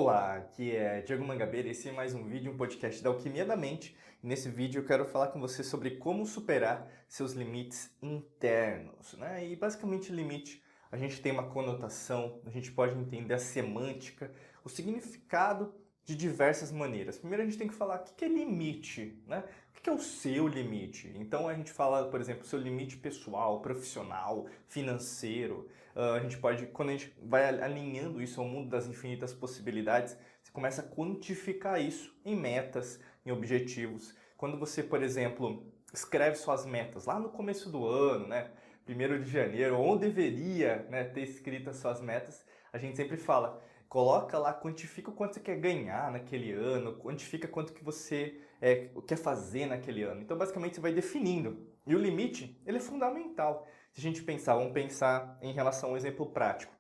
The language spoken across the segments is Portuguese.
Olá, aqui é Diego Mangabeira, esse é mais um vídeo, um podcast da Alquimia da Mente. Nesse vídeo eu quero falar com você sobre como superar seus limites internos, né? E basicamente limite, a gente tem uma conotação, a gente pode entender a semântica, o significado de diversas maneiras. Primeiro a gente tem que falar o que é limite, né? O que é o seu limite? Então a gente fala, por exemplo, seu limite pessoal, profissional, financeiro. A gente pode, quando a gente vai alinhando isso ao mundo das infinitas possibilidades, você começa a quantificar isso em metas, em objetivos. Quando você, por exemplo, escreve suas metas lá no começo do ano, né? 1º de janeiro, ou deveria, né, ter escrito as suas metas, a gente sempre fala, coloca lá, quantifica o quanto você quer ganhar naquele ano, quantifica quanto que você quer fazer naquele ano. Então, basicamente, você vai definindo. E o limite, ele é fundamental. Se a gente pensar, vamos pensar em relação a um exemplo prático.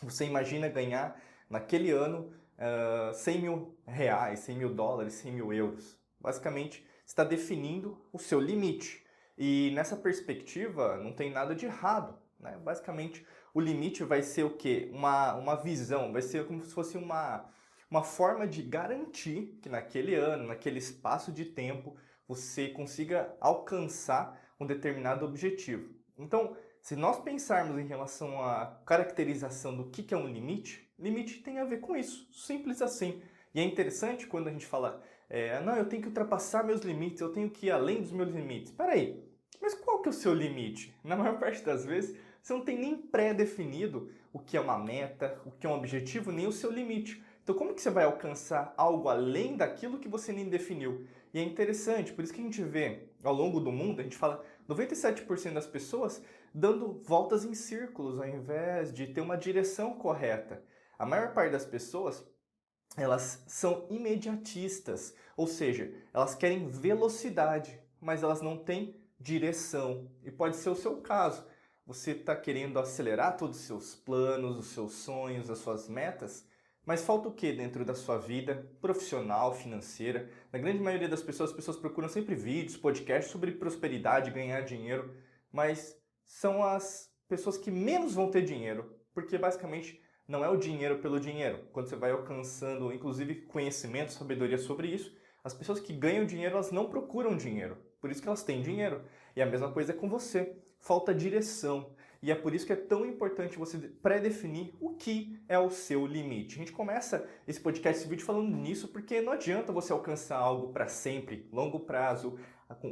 Você imagina ganhar naquele ano 100 mil reais, 100 mil dólares, 100 mil euros. Basicamente, você está definindo o seu limite. E nessa perspectiva, não tem nada de errado, né? Basicamente, o limite vai ser o quê? Uma visão, vai ser como se fosse uma forma de garantir que naquele ano, naquele espaço de tempo, você consiga alcançar um determinado objetivo. Então, se nós pensarmos em relação à caracterização do que é um limite, limite tem a ver com isso, simples assim. E é interessante quando a gente fala, não, eu tenho que ultrapassar meus limites, eu tenho que ir além dos meus limites. Espera aí, mas qual que é o seu limite? Na maior parte das vezes, você não tem nem pré-definido o que é uma meta, o que é um objetivo, nem o seu limite. Então, como que você vai alcançar algo além daquilo que você nem definiu? E é interessante, por isso que a gente vê ao longo do mundo, a gente fala 97% das pessoas dando voltas em círculos ao invés de ter uma direção correta. A maior parte das pessoas, elas são imediatistas, ou seja, elas querem velocidade, mas elas não têm direção. E pode ser o seu caso. Você está querendo acelerar todos os seus planos, os seus sonhos, as suas metas, mas falta o que dentro da sua vida profissional, financeira? Na grande maioria das pessoas, as pessoas procuram sempre vídeos, podcasts sobre prosperidade, ganhar dinheiro, mas são as pessoas que menos vão ter dinheiro, porque basicamente não é o dinheiro pelo dinheiro. Quando você vai alcançando, inclusive, conhecimento, sabedoria sobre isso, as pessoas que ganham dinheiro, elas não procuram dinheiro, por isso que elas têm dinheiro. E a mesma coisa é com você, falta direção. E é por isso que é tão importante você pré-definir o que é o seu limite. A gente começa esse podcast, esse vídeo falando nisso, porque não adianta você alcançar algo para sempre, longo prazo,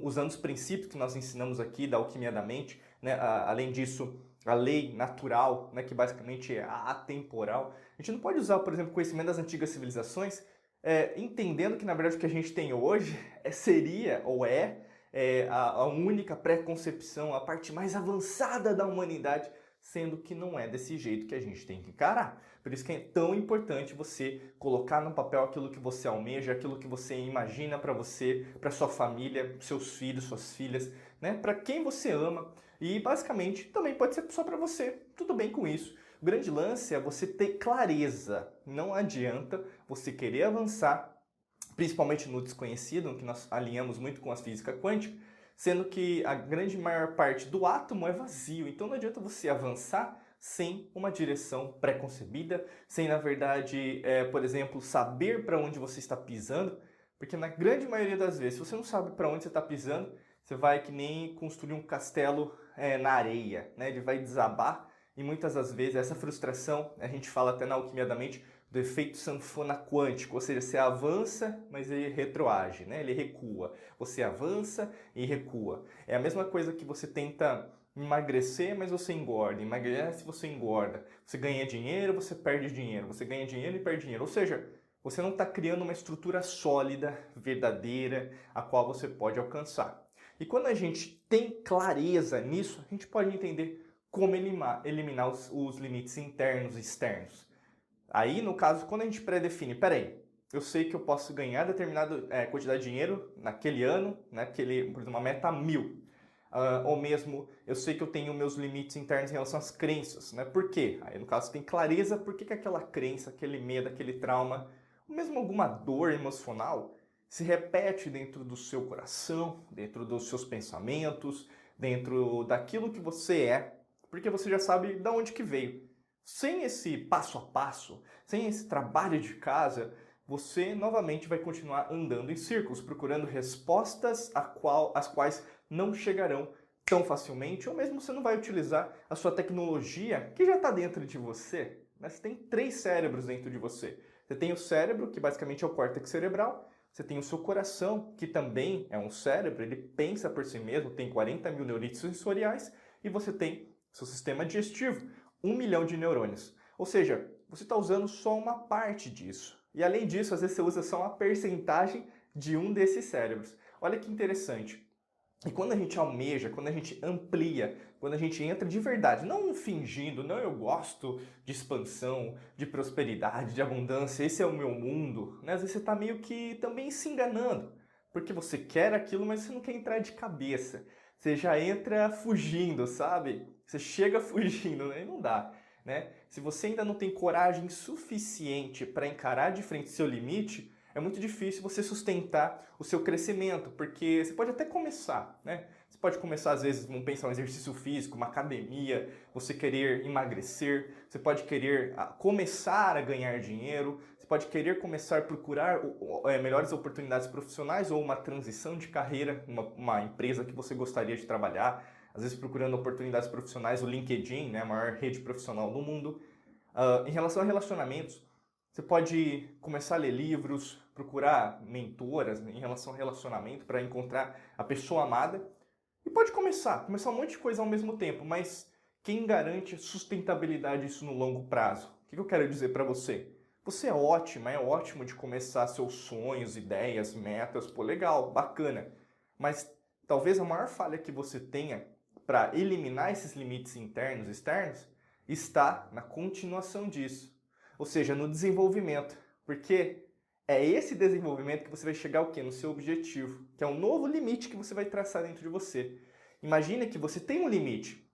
usando os princípios que nós ensinamos aqui da alquimia da mente, né? Além disso, a lei natural, né, que basicamente é atemporal. A gente não pode usar, por exemplo, o conhecimento das antigas civilizações, entendendo que, na verdade, o que a gente tem hoje seria, ou a única pré-concepção, a parte mais avançada da humanidade, sendo que não é desse jeito que a gente tem que encarar. Por isso que é tão importante você colocar no papel aquilo que você almeja, aquilo que você imagina para você, para sua família, seus filhos, suas filhas, né? Para quem você ama. E basicamente também pode ser só para você. Tudo bem com isso. O grande lance é você ter clareza. Não adianta você querer avançar, principalmente no desconhecido, que nós alinhamos muito com a física quântica, sendo que a grande maior parte do átomo é vazio. Então não adianta você avançar sem uma direção pré-concebida, sem, na verdade, por exemplo, saber para onde você está pisando, porque na grande maioria das vezes, se você não sabe para onde você está pisando, você vai que nem construir um castelo na areia, né? Ele vai desabar e muitas das vezes essa frustração, a gente fala até na alquimia da mente, do efeito sanfona quântico, ou seja, você avança, mas ele retroage, né? Ele recua. Você avança e recua. É a mesma coisa que você tenta emagrecer, mas você engorda. Emagrece, você engorda. Você ganha dinheiro, você perde dinheiro. Você ganha dinheiro e perde dinheiro. Ou seja, você não está criando uma estrutura sólida, verdadeira, a qual você pode alcançar. E quando a gente tem clareza nisso, a gente pode entender como eliminar os limites internos e externos. Aí, no caso, quando a gente pré-define, peraí, eu sei que eu posso ganhar determinada quantidade de dinheiro naquele ano, por exemplo, uma meta 1.000. Ou mesmo, eu sei que eu tenho meus limites internos em relação às crenças, né? Por quê? Aí, no caso, tem clareza por que aquela crença, aquele medo, aquele trauma, ou mesmo alguma dor emocional, se repete dentro do seu coração, dentro dos seus pensamentos, dentro daquilo que você é, porque você já sabe de onde que veio. Sem esse passo a passo, sem esse trabalho de casa, você novamente vai continuar andando em círculos, procurando respostas às quais não chegarão tão facilmente, ou mesmo você não vai utilizar a sua tecnologia que já está dentro de você. Né? Você tem 3 cérebros dentro de você. Você tem o cérebro, que basicamente é o córtex cerebral, você tem o seu coração, que também é um cérebro, ele pensa por si mesmo, tem 40 mil neurônios sensoriais, e você tem seu sistema digestivo, 1 milhão de neurônios. Ou seja, você está usando só uma parte disso. E além disso, às vezes você usa só uma percentagem de um desses cérebros. Olha que interessante. E quando a gente almeja, quando a gente amplia, quando a gente entra de verdade, não fingindo, não, eu gosto de expansão, de prosperidade, de abundância, esse é o meu mundo, né? Às vezes você está meio que também se enganando, porque você quer aquilo, mas você não quer entrar de cabeça. Você já entra fugindo, sabe? Você chega fugindo, né? E não dá, né? Se você ainda não tem coragem suficiente para encarar de frente seu limite, é muito difícil você sustentar o seu crescimento, porque você pode até começar, né? Você pode começar, às vezes, vamos pensar um exercício físico, uma academia, você querer emagrecer, você pode querer começar a ganhar dinheiro, você pode querer começar a procurar melhores oportunidades profissionais ou uma transição de carreira, uma empresa que você gostaria de trabalhar, às vezes procurando oportunidades profissionais, o LinkedIn, né, a maior rede profissional do mundo. Em relação a relacionamentos, você pode começar a ler livros, procurar mentoras em relação ao relacionamento para encontrar a pessoa amada. E pode começar um monte de coisa ao mesmo tempo, mas quem garante sustentabilidade disso no longo prazo? O que eu quero dizer para você? Você é ótima, é ótimo de começar seus sonhos, ideias, metas, pô, legal, bacana. Mas talvez a maior falha que você tenha para eliminar esses limites internos e externos está na continuação disso. Ou seja, no desenvolvimento. Porque é esse desenvolvimento que você vai chegar ao quê? No seu objetivo, que é um novo limite que você vai traçar dentro de você. Imagine que você tem um limite,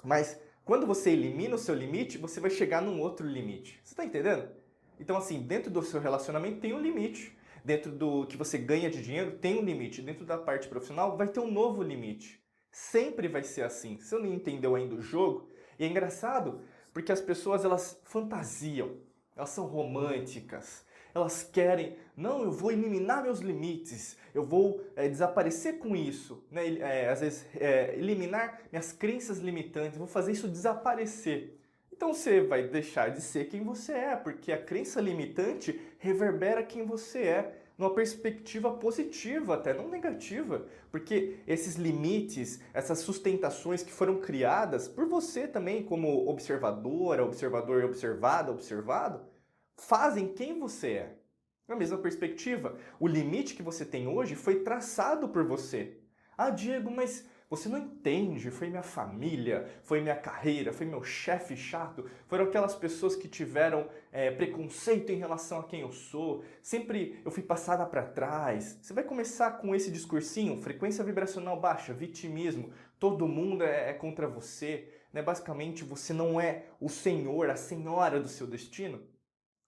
mas quando você elimina o seu limite, você vai chegar num outro limite. Você está entendendo? Então, assim, dentro do seu relacionamento tem um limite. Dentro do que você ganha de dinheiro tem um limite. Dentro da parte profissional vai ter um novo limite. Sempre vai ser assim. Você não entendeu ainda o jogo? E é engraçado porque as pessoas, elas fantasiam, elas são românticas, elas querem, não, eu vou eliminar meus limites, eu vou desaparecer com isso, né? Às vezes eliminar minhas crenças limitantes, vou fazer isso desaparecer. Então você vai deixar de ser quem você é, porque a crença limitante reverbera quem você é, numa perspectiva positiva até, não negativa, porque esses limites, essas sustentações que foram criadas por você também como observadora, observador observada, observado, fazem quem você é. Na mesma perspectiva, o limite que você tem hoje foi traçado por você. Ah, Diego, mas você não entende, foi minha família, foi minha carreira, foi meu chefe chato, foram aquelas pessoas que tiveram preconceito em relação a quem eu sou, sempre eu fui passada para trás. Você vai começar com esse discursinho, frequência vibracional baixa, vitimismo, todo mundo é contra você, né? Basicamente você não é o senhor, a senhora do seu destino.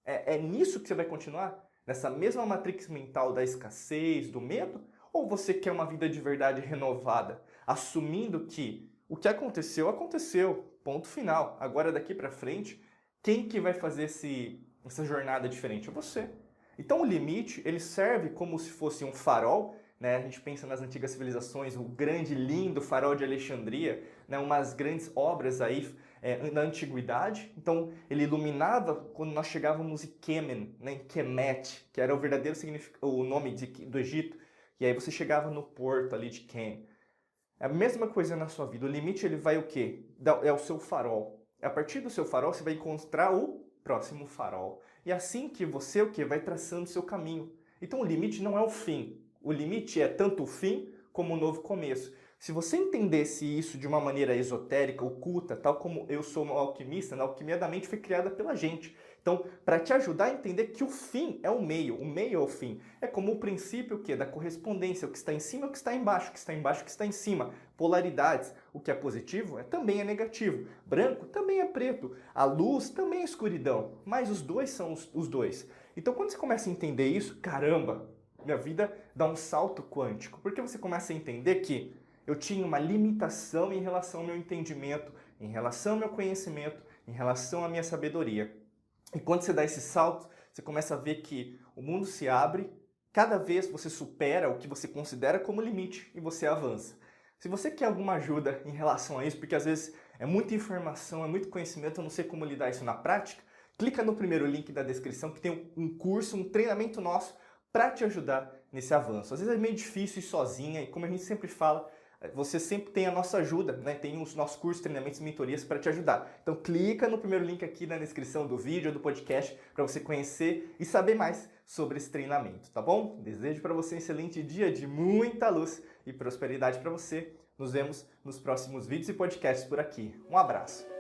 É nisso que você vai continuar? Nessa mesma matrix mental da escassez, do medo? Ou você quer uma vida de verdade renovada, assumindo que o que aconteceu, aconteceu, ponto final. Agora daqui para frente, quem que vai fazer essa jornada diferente? É você. Então o limite, ele serve como se fosse um farol, né? A gente pensa nas antigas civilizações, o grande, lindo farol de Alexandria, né? Umas grandes obras aí na antiguidade. Então ele iluminava quando nós chegávamos em Kemen, né? Em Kemet, que era o verdadeiro o nome do Egito. E aí você chegava no porto ali de Ken. É a mesma coisa na sua vida. O limite ele vai o quê? É o seu farol. A partir do seu farol você vai encontrar o próximo farol. E assim que você o quê? Vai traçando o seu caminho. Então o limite não é o fim. O limite é tanto o fim como o novo começo. Se você entendesse isso de uma maneira esotérica, oculta, tal como eu sou um alquimista, a alquimia da mente foi criada pela gente. Então, para te ajudar a entender que o fim é o meio é o fim. É como o princípio que da correspondência, o que está em cima é o que está embaixo, o que está embaixo é o que está em cima. Polaridades, o que é positivo também é negativo. Branco também é preto. A luz também é escuridão. Mas os dois são os dois. Então, quando você começa a entender isso, caramba, minha vida dá um salto quântico. Porque você começa a entender que eu tinha uma limitação em relação ao meu entendimento, em relação ao meu conhecimento, em relação à minha sabedoria. E quando você dá esse salto, você começa a ver que o mundo se abre, cada vez você supera o que você considera como limite e você avança. Se você quer alguma ajuda em relação a isso, porque às vezes é muita informação, é muito conhecimento, eu não sei como lidar isso na prática, clica no primeiro link da descrição que tem um curso, um treinamento nosso para te ajudar nesse avanço. Às vezes é meio difícil ir sozinha e como a gente sempre fala, você sempre tem a nossa ajuda, né? Tem os nossos cursos, treinamentos e mentorias para te ajudar. Então clica no primeiro link aqui na descrição do vídeo ou do podcast para você conhecer e saber mais sobre esse treinamento, tá bom? Desejo para você um excelente dia de muita luz e prosperidade para você. Nos vemos nos próximos vídeos e podcasts por aqui. Um abraço!